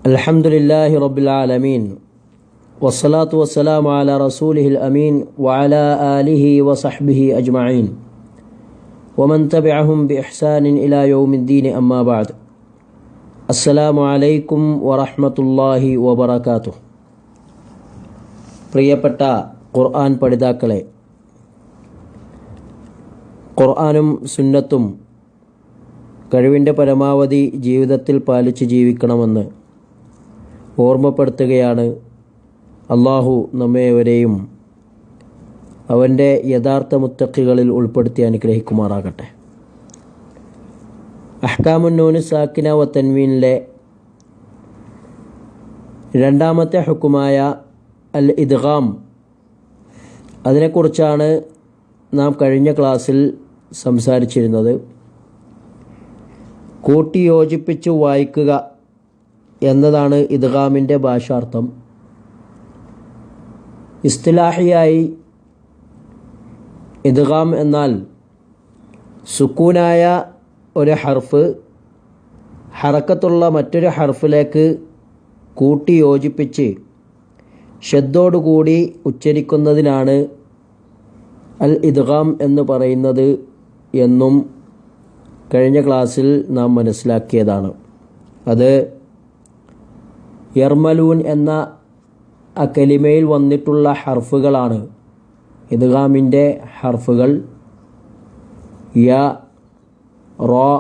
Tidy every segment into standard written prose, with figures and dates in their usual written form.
അൽഹംദുലില്ലാഹി റബ്ബിൽ ആലമീൻ വസ്സലാത്തു വസ്സലാമു അലാ റസൂലിഹിൽ അമീൻ വഅലാ ആലിഹി വസഹ്ബിഹി അജ്മഈൻ വമൻ തബിഅഹും ബിഇഹ്സാനിൻ ഇലാ യൗമിദ്ദീൻ അമ്മാ ബഅദ്. അസ്സലാമു അലൈക്കും വറഹ്മത്തുള്ളാഹി വബറകാതുഹു. പ്രിയപ്പെട്ട ഖുർആൻ പഠിതാക്കളെ, ഖുർആനും സുന്നത്തും കഴിവിൻ്റെ പരമാവധി ജീവിതത്തിൽ പാലിച്ച് ജീവിക്കണമെന്ന് ഓർമ്മപ്പെടുത്തുകയാണ്. അള്ളാഹു നമ്മേവരെയും അവൻ്റെ യഥാർത്ഥ മുത്തഖികളിൽ ഉൾപ്പെടുത്തി അനുഗ്രഹിക്കുമാറാകട്ടെ. അഹ്കാമുൻ നൂന് സാക്കിന വ തൻവീനിലെ രണ്ടാമത്തെ ഹുക്കുമായ അൽ ഇദ്ഗാം, അതിനെക്കുറിച്ചാണ് നാം കഴിഞ്ഞ ക്ലാസ്സിൽ സംസാരിച്ചിരുന്നത്. കൂട്ടിയോജിപ്പിച്ചു വായിക്കുക എന്നതാണ് ഇദ്ഗാമിൻ്റെ ഭാഷാർത്ഥം. ഇസ്തിലാഹിയായി ഇദ്ഗാം എന്നാൽ സുക്കൂനായ ഒരു ഹർഫ് ഹറക്കത്തുള്ള മറ്റൊരു ഹർഫിലേക്ക് കൂട്ടിയോജിപ്പിച്ച് ഷദ്ദോടുകൂടി ഉച്ചരിക്കുന്നതിനാണ് അൽ ഇദ്ഗാം എന്ന് പറയുന്നത് എന്നും കഴിഞ്ഞ ക്ലാസ്സിൽ നാം മനസ്സിലാക്കിയതാണ്. അത് യർമലൂൻ എന്ന ആ കലിമയിൽ വന്നിട്ടുള്ള ഹർഫുകളാണ് ഇദ്ഗാമിൻ്റെ ഹർഫുകൾ. യ, റോ,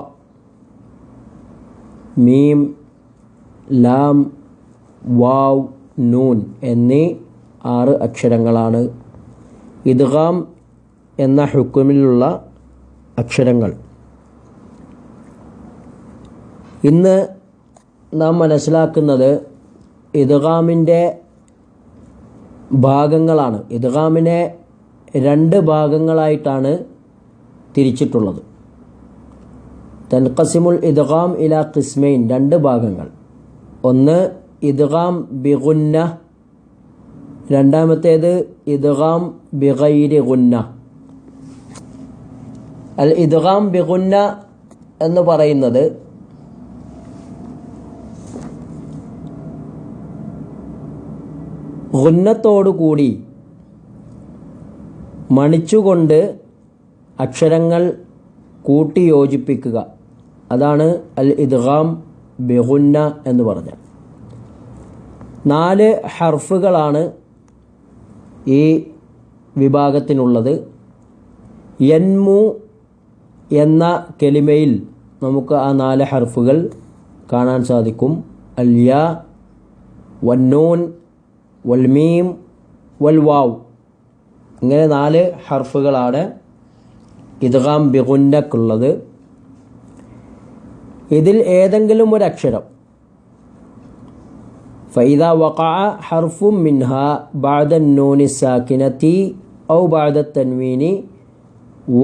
മീം, ലാം, വാവ്, നൂൻ എന്നീ 6 അക്ഷരങ്ങളാണ് ഇദ്ഗാം എന്ന ഹുക്കുമിലുള്ള അക്ഷരങ്ങൾ. ഇന്ന് നാം മനസ്സിലാക്കുന്നത് ഇദ്ഗാമിൻ്റെ ഭാഗങ്ങളാണ്. ഇദ്ഗാമിനെ 2 ഭാഗങ്ങളായിട്ടാണ് തിരിച്ചിട്ടുള്ളത്. തൻഖസിമുൽ ഇദ്ഗാം ഇലാ ഖിസ്മൈൻ, 2 ഭാഗങ്ങൾ. ഒന്ന് ഇദ്ഗാം ബിഗുന്ന, രണ്ടാമത്തേത് ഇദ്ഗാം ബിഗൈരി ഗുന്ന. അൽ ഇദ്ഗാം ബിഗുന്ന എന്ന് പറയുന്നത് ഗുന്നത്തോടുകൂടി മണിച്ചുകൊണ്ട് അക്ഷരങ്ങൾ കൂട്ടിയോജിപ്പിക്കുക. അതാണ് അൽ ഇദ്ഗാം ബിഗുന്ന എന്ന് പറഞ്ഞാൽ. 4 ഹർഫുകളാണ് ഈ വിഭാഗത്തിനുള്ളത്. യൻമു എന്ന കലിമയിൽ നമുക്ക് ആ 4 ഹർഫുകൾ കാണാൻ സാധിക്കും. അൽ യാ, വന്നൂൻ, വൽ മീം, വൽ വാവ്. ഇങ്ങനെ 4 ഹർഫുകളാണ് ഇദ്ഗാം ബിഗുന്നക്കുള്ളത്. ഇതിൽ ഏതെങ്കിലും ഒരു അക്ഷരം ഫൈദാ വഖഅ ഹർഫും മിൻഹാ ബഅദ നൂനി സാക്കിനതി ഔ ബഅദ തൻവീനി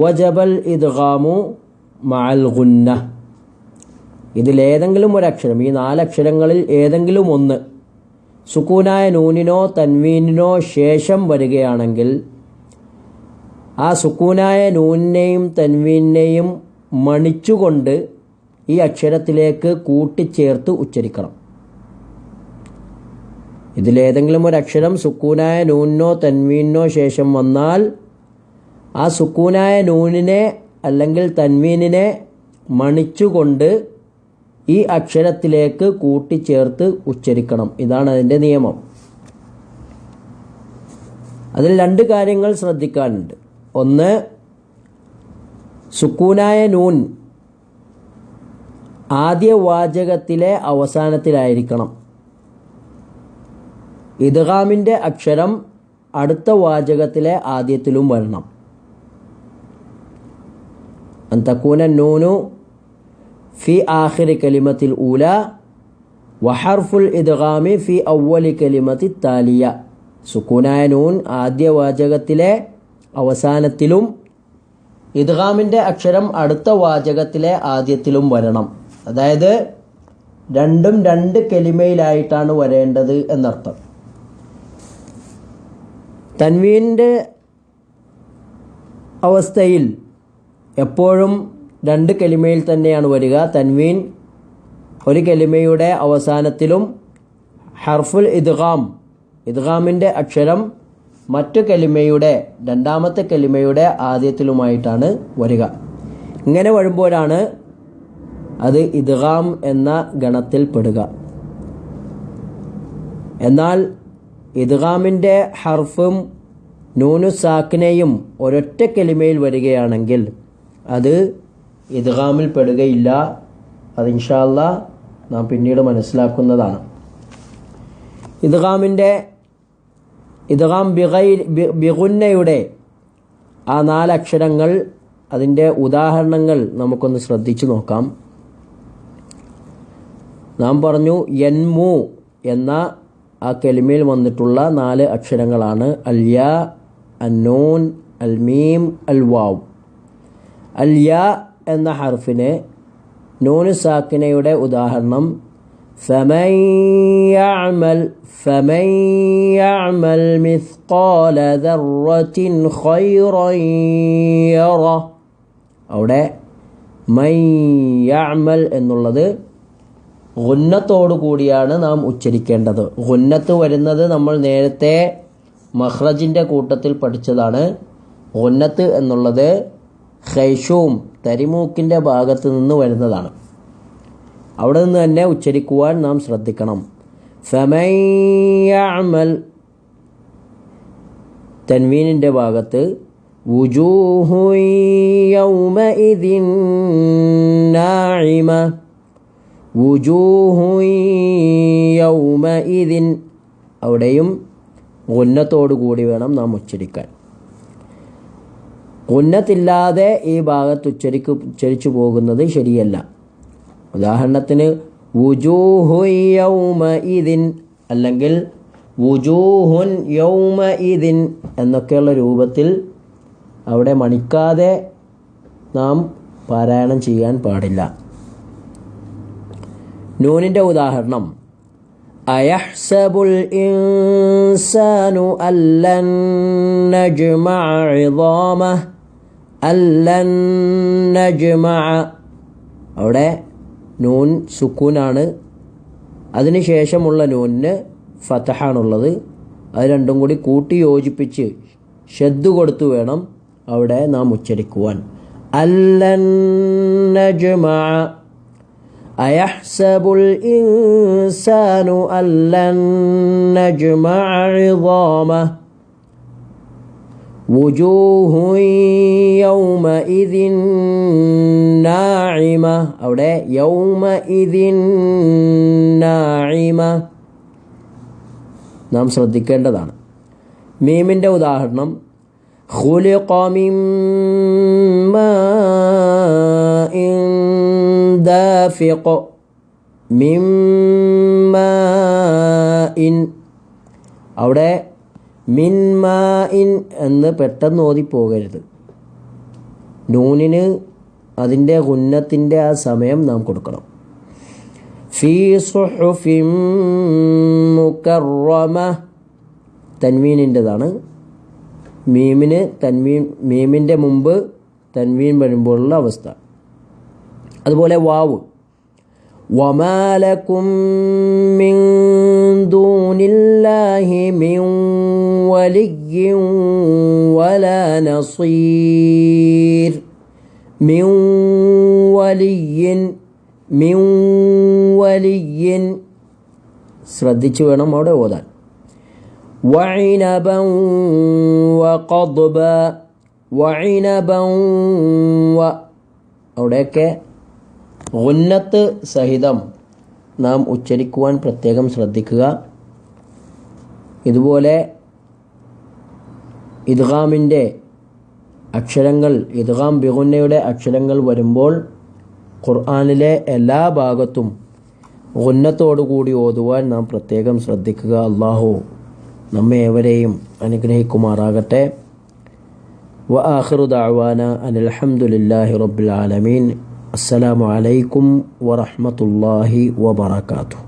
വജബൽ ഇദ്ഗാമു മഅൽ ഗുന്ന. ഇതിലേതെങ്കിലും ഒരു അക്ഷരം, ഈ 4 അക്ഷരങ്ങളിൽ ഏതെങ്കിലും ഒന്ന് സുക്കൂനായ നൂനിനോ തൻവീനിനോ ശേഷം വരികയാണെങ്കിൽ ആ സുക്കൂനായ നൂനിനെയും തൻവീനിനെയും മണിച്ചുകൊണ്ട് ഈ അക്ഷരത്തിലേക്ക് കൂട്ടിച്ചേർത്ത് ഉച്ചരിക്കണം. ഇതിലേതെങ്കിലും ഒരു അക്ഷരം സുക്കൂനായ നൂനിനോ തൻവീനിനോ ശേഷം വന്നാൽ ആ സുക്കൂനായ നൂനിനെ അല്ലെങ്കിൽ തൻവീനിനെ മണിച്ചുകൊണ്ട് ഈ അക്ഷരത്തിലേക്ക് കൂട്ടിച്ചേർത്ത് ഉച്ചരിക്കണം. ഇതാണ് അതിൻ്റെ നിയമം. അതിൽ 2 കാര്യങ്ങൾ ശ്രദ്ധിക്കാനുണ്ട്. ഒന്ന്, സുക്കൂനായ നൂൻ ആദ്യ വാചകത്തിലെ അവസാനത്തിലായിരിക്കണം. ഇദ്ഗാമിൻ്റെ അക്ഷരം അടുത്ത വാചകത്തിലെ ആദ്യത്തിലും വരണം. അൻ തകൂന നൂനു ഫി ആഖിരി കലിമത്തിൽ ഊല വഹർഫുൽ ഇദ്ഗാമി ഫി അവ്വലി കലിമത്തി താലിയ. സുക്കൂനായ നൂൻ ആദ്യ വാചകത്തിലെ അവസാനത്തിലും ഇദ്ഗാമിൻ്റെ അക്ഷരം അടുത്ത വാചകത്തിലെ ആദ്യത്തിലും വരണം. അതായത് രണ്ടും 2 കലിമയിലായിട്ടാണ് വരേണ്ടത് എന്നർത്ഥം. തൻവീൻ്റെ അവസ്ഥയിൽ എപ്പോഴും 2 കലിമയിൽ തന്നെയാണ് വരിക. തൻവീൻ ഒരു കലിമയുടെ അവസാനത്തിലും ഹർഫുൽ ഇദ്ഗാം, ഇദ്ഗാമിൻ്റെ അക്ഷരം മറ്റു കലിമയുടെ രണ്ടാമത്തെ കലിമയുടെ ആദ്യത്തിലുമായിട്ടാണ് വരിക. ഇങ്ങനെ വരുമ്പോഴാണ് അത് ഇദ്ഗാം എന്ന ഗണത്തിൽ പെടുക. എന്നാൽ ഇദ്ഗാമിൻ്റെ ഹർഫും നൂനു സാക്കിനയും ഒരൊറ്റ കലിമയിൽ വരികയാണെങ്കിൽ അത് ഇദ്ഗാമിൽ പെടുകയില്ല. അത് ഇൻഷാ അല്ലാഹ് നാം പിന്നീട് മനസ്സിലാക്കുന്നതാണ്. ഇദ്ഗാം ബിഗുന്നയുടെ ആ 4 അക്ഷരങ്ങൾ, അതിൻ്റെ ഉദാഹരണങ്ങൾ നമുക്കൊന്ന് ശ്രദ്ധിച്ചു നോക്കാം. നാം പറഞ്ഞു യൻമു എന്ന ആ കലിമയിൽ വന്നിട്ടുള്ള 4 അക്ഷരങ്ങളാണ് അൽ യാ, അന്നൂൻ, അൽ മീം, അൽ വാവ്. അൽ യാ എന്ന ഹർഫിന് നൂന് സാക്കിനയുടെ ഉദാഹരണം ഫമൻ യഅമൽ മിസ്ഖാല ദർറത്തിൻ ഖൈറൻ യറ. അവിടെ മൻ യഅമൽ എന്നുള്ളത് ഗുന്നത്തോടു കൂടിയാണ് നാം ഉച്ചരിക്കേണ്ടത്. ഗുന്നത്ത് വരുന്നത് നമ്മൾ നേരത്തെ മഖ്റജിൻ്റെ കൂട്ടത്തിൽ പഠിച്ചതാണ്. ഗുന്നത്ത് എന്നുള്ളത് ഖൈഷൂം, തരിമൂക്കിൻ്റെ ഭാഗത്ത് നിന്ന് വരുന്നതാണ്. അവിടെ നിന്ന് തന്നെ ഉച്ചരിക്കുവാൻ നാം ശ്രദ്ധിക്കണം. ഫമൻ യഅമൽ, തൻവീനിൻ്റെ ഭാഗത്ത് വുജൂഹു യൗമഇദിൻ നാഇമ, വുജൂഹു യൗമഇദിൻ, അവിടെയും ഗുന്നത്തോടു കൂടി വേണം നാം ഉച്ചരിക്കാൻ. ഗുന്നത്തില്ലാതെ ഈ ഭാഗത്ത് ഉച്ചരിച്ചു പോകുന്നത് ശരിയല്ല. ഉദാഹരണത്തിന് വുജൂഹു യൗമഇദിൻ അല്ലെങ്കിൽ വുജൂഹുൻ യൗമഇദിൻ എന്നൊക്കെയുള്ള രൂപത്തിൽ അവിടെ മണിക്കാതെ നാം പാരായണം ചെയ്യാൻ പാടില്ല. നൂനിൻ്റെ ഉദാഹരണം അയഹ്സബുൽ ഇൻസാനു അല്ലൻ നജ്മഅ ഇദാമഹ, അല്ലൻ നജ്മഅ. അവിടെ നൂൻ സുക്കൂനാണ്, അതിനുശേഷമുള്ള നൂനിന് ഫതഹാണുള്ളത്. അത് രണ്ടും കൂടി കൂട്ടി യോജിപ്പിച്ച് ഷദ്ദ് കൊടുത്തു വേണം അവിടെ നാം ഉച്ചരിക്കുവാൻ. അല്ലൻ നജ്മഅ, അയഹ്സബുൽ ഇൻസാനു അല്ലൻ നജ്മഅ ഇദാമഹ, വുജൂഹു യൗമഇദിൻ നാഇമ. അവിടെ യൗമഇദിൻ നാഇമ നാം ശ്രദ്ധിക്കേണ്ടതാണ്. മീമിൻ്റെ ഉദാഹരണം ഖുലിഖ മിൻ മാഇൻ ദാഫിഖ, മിൻ മാഇൻ. അവിടെ മിൻ മാഇൻ എന്ന് പെട്ടെന്ന് ഓതിപ്പോകരുത്. നൂനിന് അതിൻ്റെ ഗുന്നത്തിൻ്റെ ആ സമയം നാം കൊടുക്കണം. ഫീ സുഹുഫിൻ മുകറമ, തൻവീനിൻ്റെതാണ്. മീമിൻ്റെ മുമ്പ് തൻവീൻ വരുമ്പോഴുള്ള അവസ്ഥ. അതുപോലെ വാവ് വമാ ലക്കും മിൻ ദൂനില്ലാഹി മിൻ വലിയ്യിൻ വലാ നസീർ, മിൻ വലിയ്യിൻ, മിൻ വലിയ്യിൻ ശ്രദ്ധിച്ചു വേണം അവിടെ ഓതാൻ. വഇനബൻ വഖദ്ബ, വഇനബൻ വ, അവിടെയൊക്കെ ഗുന്നത്ത് സഹിതം നാം ഉച്ചരിക്കുവാൻ പ്രത്യേകം ശ്രദ്ധിക്കുക. ഇതുപോലെ ഇദ്ഗാമിൻ്റെ അക്ഷരങ്ങൾ, ഇദ്ഗാം ബിഗുന്നയുടെ അക്ഷരങ്ങൾ വരുമ്പോൾ ഖുർആനിലെ എല്ലാ ഭാഗത്തും ഗുന്നത്തോടുകൂടി ഓതുവാൻ നാം പ്രത്യേകം ശ്രദ്ധിക്കുക. അല്ലാഹു നമ്മെ ഏവരെയും അനുഗ്രഹിക്കുമാറാകട്ടെ. വ ആഖിറു ദഅവാന അനിൽ ഹംദുലില്ലാഹി റബ്ബിൽ ആലമീൻ. അസ്സലാമു അലൈക്കും വറഹ്മത്തുള്ളാഹി വബറകാതുഹു.